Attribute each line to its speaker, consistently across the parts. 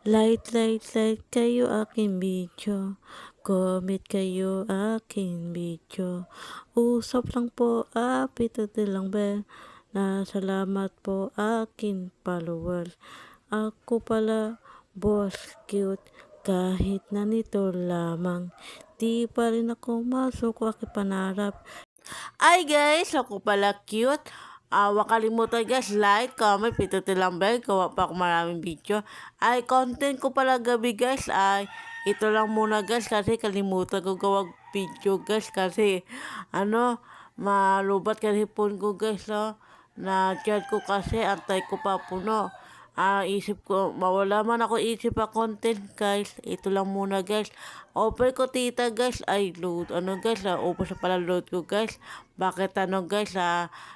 Speaker 1: Like kayo aking video. Comment kayo aking video. Usap lang po, pindutin lang bell. Salamat po aking follower. Ako pala, boss cute. Kahit na nito lamang, di pa rin ako masok aking pangarap. Ay guys, ako pala cute. Huwag kalimutan guys, like, comment, pindutin lang bell. Gawa pa ako maraming video. Ay, content ko pala gabi guys. Ay, ito lang muna guys kasi kalimutan ko gawag video guys. Kasi, malubat kasi phone ko guys. No? Na chat ko kasi, antay ko pa puno. Isip ko, mawala man ako isip pa content guys. Ito lang muna guys. Open ko tita guys. Ay, load. Guys, open sa pala load ko guys. Bakit guys,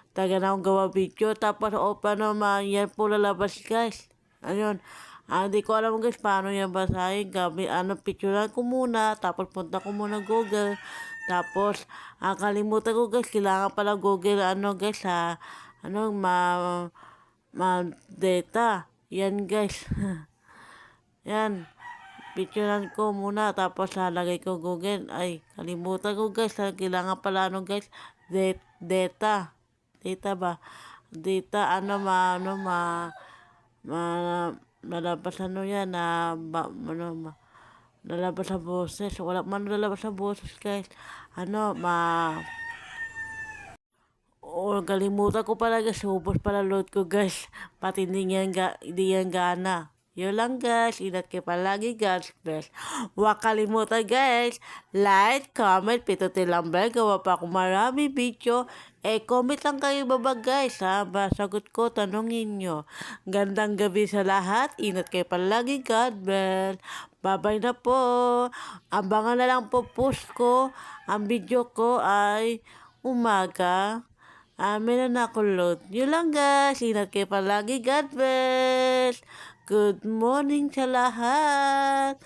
Speaker 1: taga na akong gawa video. Tapos open naman, yan po lalabas guys. Ayun. Hindi ko alam guys paano yan basahin. Gabi, picturean ko muna. Tapos punta ko muna Google. Tapos, kalimutan ko guys, kailangan pala Google, guys, data. Yan guys. Yan. Picturean ko muna. Tapos lalagay ko Google. Ay, kalimutan ko guys. Kailangan pala guys. Data. Data ba? Data, lalabas yan lalabas sa boses. Wala man lalabas sa boses guys. Kalimutan ko pala guys, ubos pala load ko guys. Pati hindi yan gana. Yun lang guys, ingat kayo palagi guys. Huwag kalimutan guys, like, comment, pindutin lang bell. Gawa pa ako marami video. Comment lang kayo baba guys ha. Sagot ko, tanongin nyo. Gandang gabi sa lahat. Ingat kayo palagi, God bless. Bye-bye na po. Abangan na lang po post ko. Ang video ko ay umaga. Meron na ako load. Yun lang guys. Ingat kayo palagi. God bless. Good morning sa lahat.